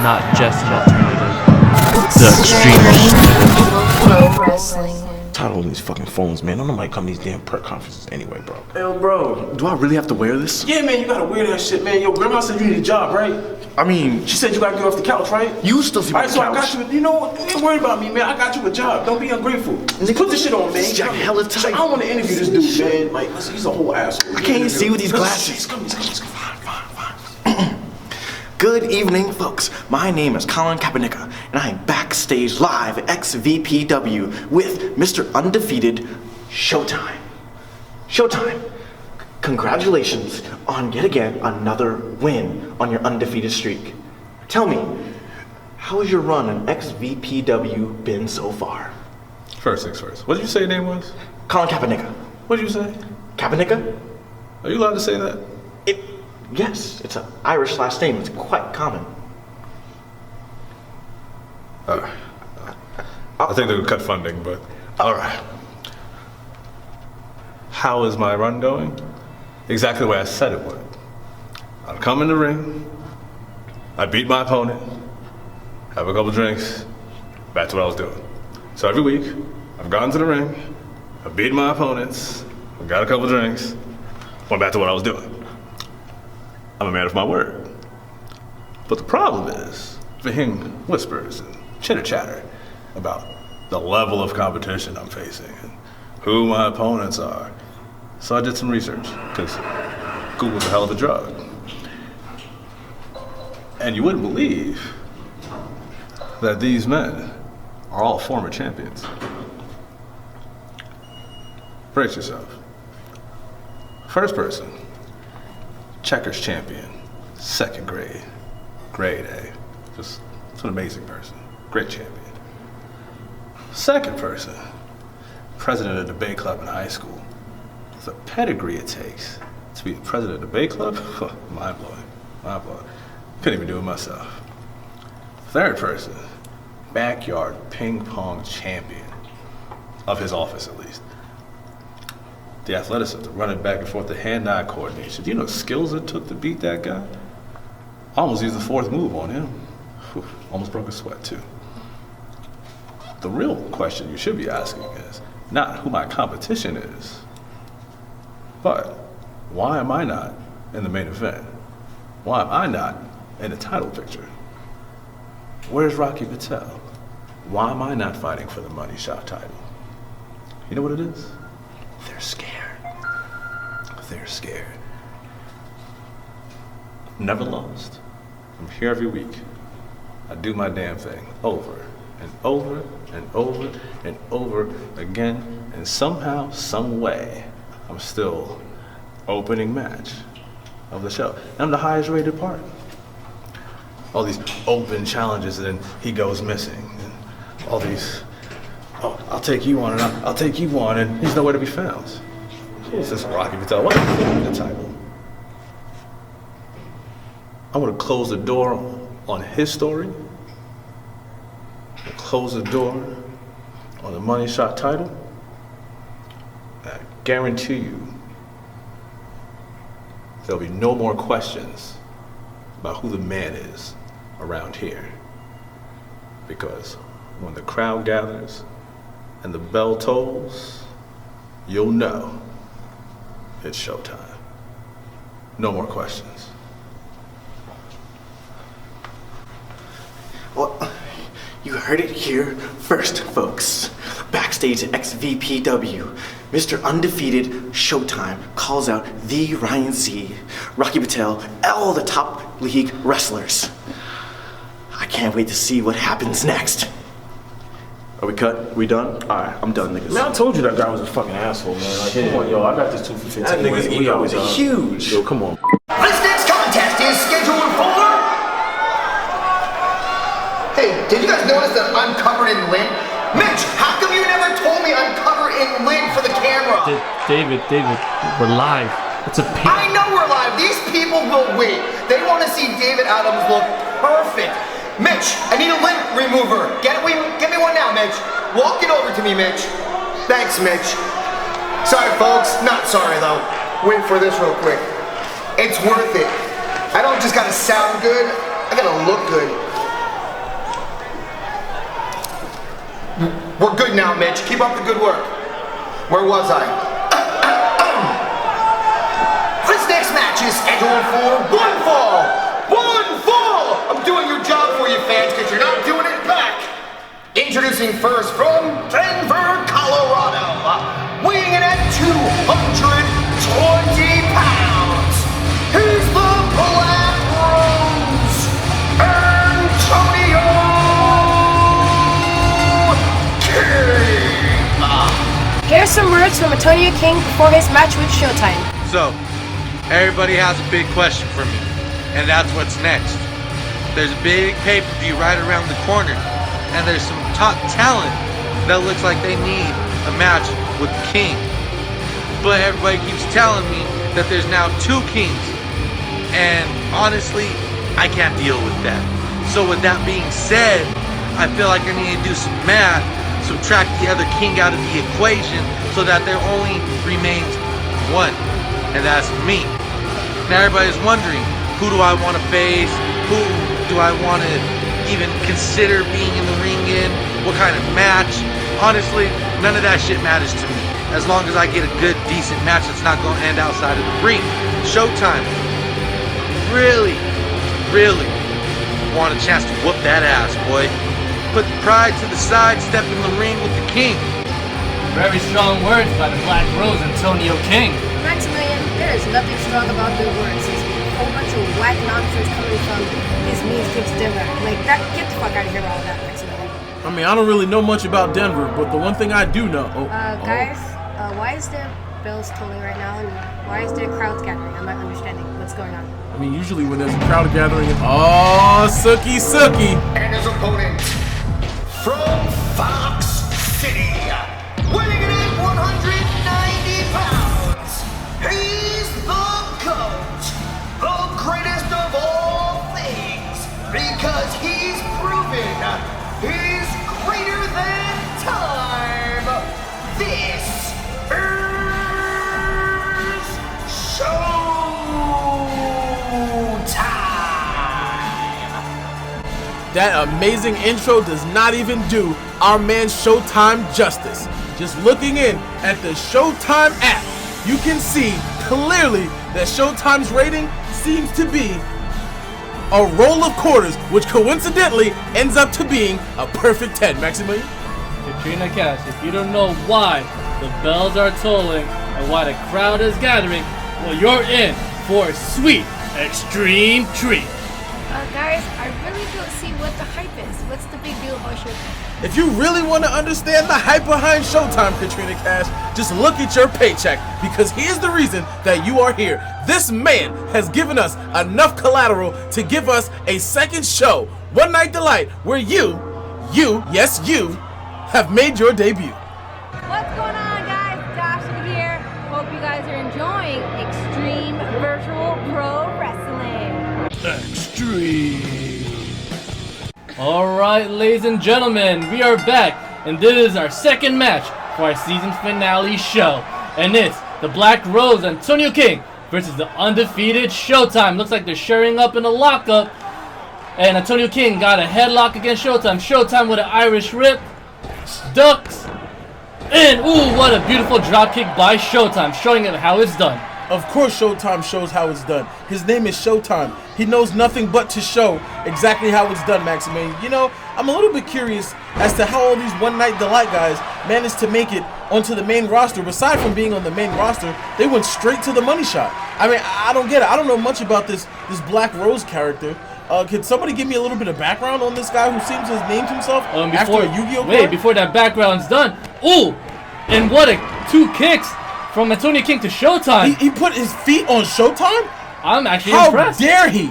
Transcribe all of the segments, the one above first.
not just an alternative. The Xtreme alternative. Pro Wrestling. Tired of all these fucking phones, man. Don't nobody come to these damn press conferences anyway, bro. Yo, bro, do I really have to wear this? Yeah, man, you gotta wear that shit, man. Yo, grandma said you need a job, right? I mean, She said you gotta get off the couch, right? you still see my Alright, so I couch. got you. You know what? Ain't worried about me, man. I got you a job. Don't be ungrateful. Just put this shit on, man. This jacket hella tight. I want to interview this dude, man. Like, listen, he's a whole asshole. I can't even see with these glasses. He's coming. Fine. Good evening, folks. My name is Colin Kaepernick, and I am backstage live at XVPW with Mr. Undefeated Showtime. Showtime, congratulations on yet again another win on your undefeated streak. Tell me, how has your run on XVPW been so far? First things first. What did you say your name was? Colin Kaepernick. What did you say? Kaepernick? Are you allowed to say that? Yes, it's an Irish last name. It's quite common. I think they would cut funding, but all right. How is my run going? Exactly the way I said it would. I'd come in the ring, I'd beat my opponent, have a couple drinks, back to what I was doing. So every week, I've gone to the ring, I've beaten my opponents, I've got a couple drinks, went back to what I was doing. I'm a man of my word. But the problem is, for hearing whispers and chitter-chatter about the level of competition I'm facing and who my opponents are. So I did some research, because Google's a hell of a drug. And you wouldn't believe that these men are all former champions. Brace yourself. First person, checkers champion, second grade, grade A. Just an amazing person, great champion. Second person, president of the debate club in high school. The pedigree it takes to be the president of the debate club, mind blowing. Couldn't even do it myself. Third person, backyard ping pong champion, of his office at least. The athleticism, running back and forth, the hand-eye coordination. Do you know the skills it took to beat that guy? I almost used the fourth move on him. Whew, almost broke a sweat too. The real question you should be asking is not who my competition is, but why am I not in the main event? Why am I not in the title picture? Where's Rocky Patel? Why am I not fighting for the money shot title? You know what it is? They're scared. They're scared. Never lost. I'm here every week. I do my damn thing over and over and over and over again, and somehow, some way, I'm still opening match of the show. And I'm the highest rated part. All these open challenges, and then he goes missing. And all these, oh, I'll take you on, and I'll take you on, and he's nowhere to be found. It's this Rocky Patel. What the title? I want to close the door on his story. Close the door on the money shot title. I guarantee you there'll be no more questions about who the man is around here. Because when the crowd gathers and the bell tolls, you'll know it's showtime. No more questions. Well, you heard it here first, folks. Backstage at XVPW, Mr. Undefeated Showtime calls out the Ryan Z, Rocky Patel, all the top league wrestlers. I can't wait to see what happens next. Are we cut? We done? Alright, I'm done, niggas. Man, I told you that guy was a fucking asshole, man. Like, come on, yo, I got this 2 for 15. That nigga's ego is huge. Yo, come on. This next contest is scheduled for... Hey, did you guys notice that I'm covered in lint? Mitch, how come you never told me I'm covered in lint for the camera? David, we're live. It's a I know we're live. These people will wait. They want to see David Adams look perfect. Mitch, I need a lint remover. Get me one now, Mitch. Walk it over to me, Mitch. Thanks, Mitch. Sorry, folks. Not sorry, though. Wait for this real quick. It's worth it. I don't just gotta sound good. I gotta look good. now, Mitch. Keep up the good work. Where was I? This next match is scheduled for one fall. One fall! I'm doing your job for you, fans, because you're not doing it back. Introducing first from Denver, Colorado, weighing in at 220 pounds. He's the Black Rose, Antonio King. Here's some words from Antonio King before his match with Showtime. So, everybody has a big question for me, and that's what's next. There's a big pay-per-view right around the corner, and there's some top talent that looks like they need a match with King. But everybody keeps telling me that there's now two Kings, and honestly, I can't deal with that. So with that being said, I feel like I need to do some math, subtract the other King out of the equation so that there only remains one, and that's me. Now everybody's wondering, who do I want to face? Who do I want to even consider being in the ring in? What kind of match? Honestly, none of that shit matters to me. As long as I get a good, decent match that's not going to end outside of the ring. Showtime. Really want a chance to whoop that ass, boy. Put pride to the side, step in the ring with the King. Very strong words by the Black Rose, Antonio King. Maximilian, there is nothing strong about the words. There's a whole bunch of whack nonsense coming from his mean streets of Denver. Like, that, get the fuck out of here with all that, Maximilian. I mean, I don't really know much about Denver, but the one thing I do know... Guys, why is there bells tolling right now, and why is there crowds gathering? I'm not understanding what's going on. I mean, usually when there's a crowd gathering... Oh, Sookie! And his opponent, from Fox City, weighing in at 190 pounds, he's the GOAT, the greatest of all things, because he's proven he's greater than time. This is Showtime. That amazing intro does not even do our man Showtime justice. Just looking in at the Showtime app, you can see clearly that Showtime's rating seems to be a roll of quarters, which coincidentally ends up to being a perfect 10. Maximilian? Katrina Cash, if you don't know why the bells are tolling and why the crowd is gathering, well, you're in for a sweet extreme treat. Guys, I really don't see what the hype is. What's the big deal about Showtime? If you really want to understand the hype behind Showtime, Katrina Cash, just look at your paycheck, because here's the reason that you are here. This man has given us enough collateral to give us a second show, One Night Delight, where you, yes you, have made your debut. What's going on, guys? Dasha here. Hope you guys are enjoying Extreme Virtual Pro Wrestling. Extreme. Alright, ladies and gentlemen, we are back, and this is our second match for our season finale show. And it's the Black Rose, Antonio King, versus the undefeated Showtime. Looks like they're sharing up in a lockup. And Antonio King got a headlock against Showtime. Showtime with an Irish Rip. Ducks. And, ooh, what a beautiful dropkick by Showtime, showing him how it's done. Of course Showtime shows how it's done. His name is Showtime. He knows nothing but to show exactly how it's done, Maximilian. You know, I'm a little bit curious as to how all these One Night Delight guys managed to make it onto the main roster. Aside from being on the main roster, they went straight to the money shot. I mean, I don't get it. I don't know much about this Black Rose character. Could somebody give me a little bit of background on this guy who seems to have named himself after a Yu-Gi-Oh card? Wait, before that background's done. Ooh, and what a two kicks from Antonio King to Showtime. He put his feet on Showtime? I'm actually How impressed. dare he?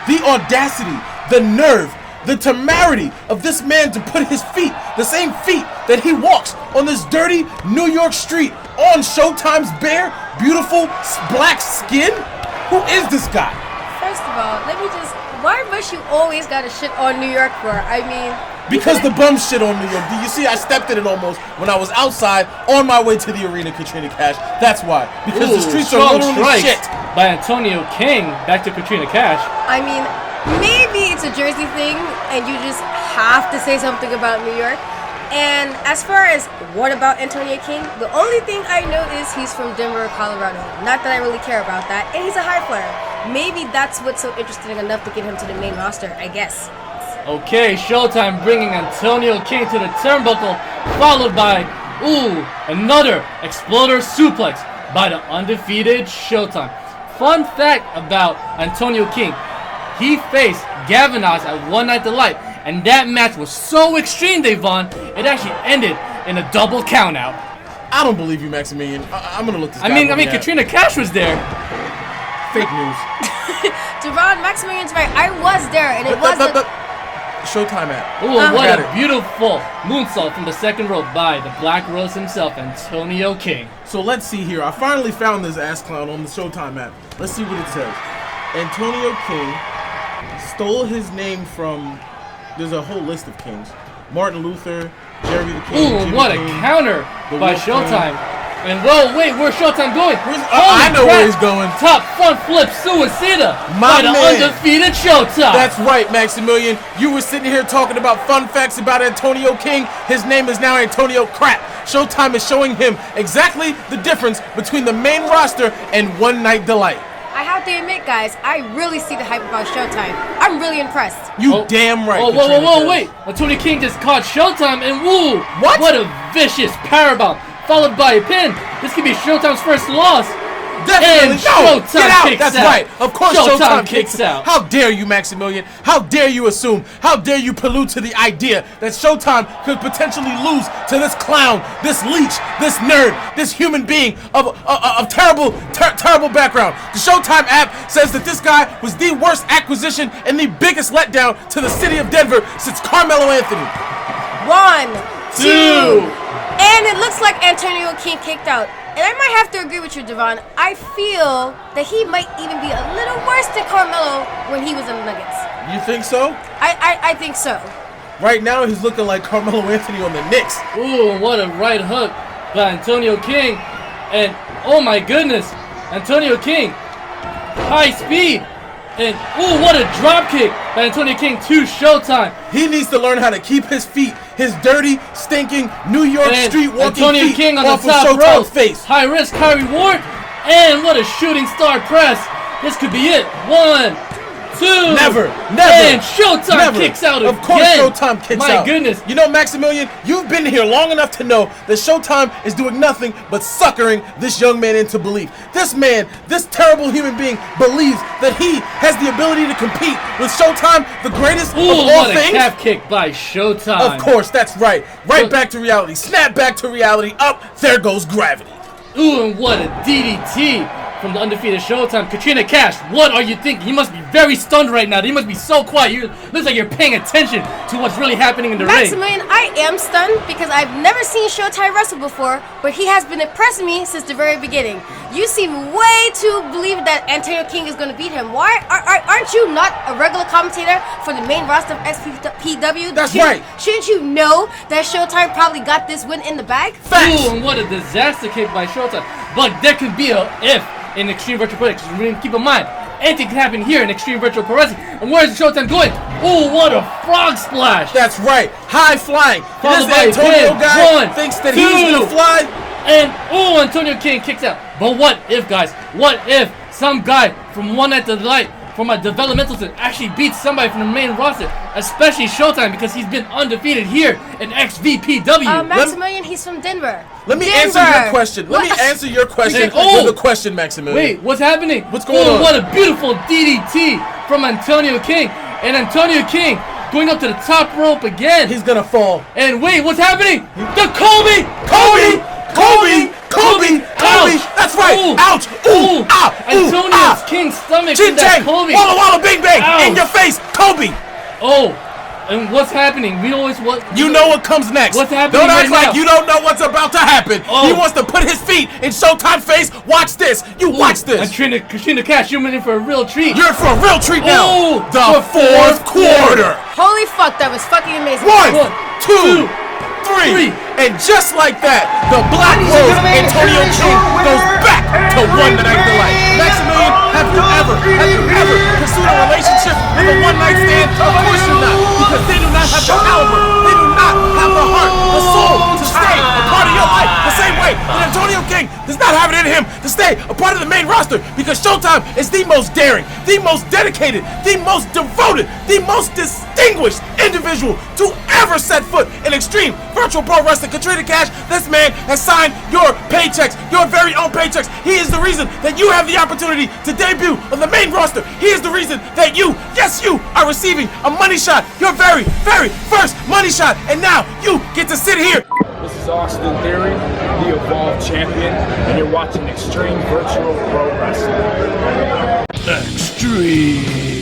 The audacity, the nerve, the temerity of this man to put his feet, the same feet that he walks on this dirty New York street, on Showtime's bare, beautiful black skin? Who is this guy? First of all, why must you always gotta shit on New York for? I mean... Because the bum shit on New York. Do you see, I stepped in it almost when I was outside on my way to the arena, Katrina Cash. That's why. Because the streets are literally shit. By Antonio King, back to Katrina Cash. I mean, maybe it's a Jersey thing and you just have to say something about New York. And as far as what about Antonio King, the only thing I know is he's from Denver, Colorado. Not that I really care about that. And he's a high flyer. Maybe that's what's so interesting enough to get him to the main roster, I guess. Okay, Showtime bringing Antonio King to the turnbuckle, followed by, another exploder suplex by the undefeated Showtime. Fun fact about Antonio King, he faced Gavin Oz at One Night Delight, and that match was so extreme, Devon, it actually ended in a double countout. I don't believe you, Maximilian. I'm gonna look this guy I mean, up. Katrina Cash was there. Fake news. Devon, Maximilian's right. I was there, and it wasn't. Showtime app. Ooh, what a beautiful moonsault from the second rope by the Black Rose himself, Antonio King. So let's see here. I finally found this ass clown on the Showtime app. Let's see what it says. Antonio King stole his name from. There's a whole list of kings. Martin Luther, Jerry the King. Ooh, Jimmy what a King, counter by Wolf Showtime. King. And whoa, wait, where's Showtime going? I know where he's going. Top front flip suicida by the undefeated Showtime. That's right, Maximilian. You were sitting here talking about fun facts about Antonio King. His name is now Antonio Crap. Showtime is showing him exactly the difference between the main roster and One Night Delight. I have to admit, guys, I really see the hype about Showtime. I'm really impressed. You damn right. Oh, whoa, wait. Antonio King just caught Showtime and woo! What a vicious powerbomb, followed by a pin. This could be Showtime's first loss. Definitely. And Showtime get out. kicks That's out. right. Of course Showtime kicks out. How dare you, Maximilian? How dare you assume? How dare you prelude to the idea that Showtime could potentially lose to this clown, this leech, this nerd, this human being of terrible background? The Showtime app says that this guy was the worst acquisition and the biggest letdown to the city of Denver since Carmelo Anthony. 1, 2, and it looks like Antonio King kicked out. And I might have to agree with you, Devon. I feel that he might even be a little worse than Carmelo when he was in the Nuggets. You think so? I think so. Right now, he's looking like Carmelo Anthony on the Knicks. Ooh, what a right hook by Antonio King. And, oh my goodness, Antonio King, high speed. And, ooh, what a drop kick by Antonio King to Showtime. He needs to learn how to keep his feet, his dirty, stinking New York street walking Antonio feet King on off the top of rope. Showtime's face. High risk, high reward. And what a shooting star press. This could be it. 1, 2. Never. And Showtime kicks out again. Of course Showtime kicks out. My goodness. You know, Maximilian, you've been here long enough to know that Showtime is doing nothing but suckering this young man into belief. This man, this terrible human being, believes that he has the ability to compete with Showtime, the greatest of all what a things. calf kick by Showtime. Of course, that's right. Right back to reality. Snap back to reality. Up, there goes gravity. Ooh, and what a DDT from the undefeated Showtime. Katrina Cash, what are you thinking? You must be very stunned right now. You must be so quiet. Looks like you're paying attention to what's really happening in the ring. Maximilian, I am stunned because I've never seen Showtime wrestle before, but he has been impressing me since the very beginning. You seem way too believe that Antonio King is going to beat him. Why aren't you not a regular commentator for the main roster of XVPW? That's right. Shouldn't you know that Showtime probably got this win in the bag? Facts. Ooh, and what a disaster kick by Showtime. But there could be a if in Extreme Virtual Pro Wrestling. Keep in mind, anything can happen here in Extreme Virtual Pro Wrestling. And where's Showtime going? Ooh, what a frog splash! That's right. High flying. Followed This by Antonio pin. guy 1, thinks that 2, he's going to fly. And ooh, Antonio King kicks out. But what if, guys? What if some guy from One Night Delight, from a developmental team, actually beats somebody from the main roster, especially Showtime, because he's been undefeated here in XVPW. Maximilian, he's from Denver. Let me answer your question. Let me answer your question with a question, Maximilian. Wait, what's happening? What's going on? What a beautiful DDT from Antonio King. And Antonio King going up to the top rope again. He's gonna fall. And wait, what's happening? The Kobe! Kobe! That's right! Ooh. Ouch! Ooh! Ah! Antonio King's stomach Chin with that Chang! Kobe! Walla Walla Bing Bang! Ouch. In your face! Kobe! Oh, and what's happening? We always what? You know what comes next. What's happening Don't act right like now? you don't know what's about to happen. Oh. He wants to put his feet in Showtime's face. Watch this. You watch this. Katrina Cash, you're in for a real treat. You're in for a real treat now. Oh, the fourth quarter. Holy fuck, that was fucking amazing. 1, 2, 3. And just like that, the Black Rose Antonio King goes back to One Night Delight. Maximilian, have you ever pursued a relationship with a one-night stand? Of course you're not, because they do not have the caliber, they do not have the heart, the stay a part of the main roster because Showtime is the most daring, the most dedicated, the most devoted, the most distinguished individual to ever set foot in Extreme Virtual Pro Wrestling. Katrina Cash, this man has signed your paychecks, your very own paychecks. He is the reason that you have the opportunity to debut on the main roster. He is the reason that you, yes you, are receiving a money shot, your very, very first money shot, and now you get to sit here. This is Austin Theory, the Evolved Champion, and you're watching Extreme Virtual Pro Wrestling. Extreme.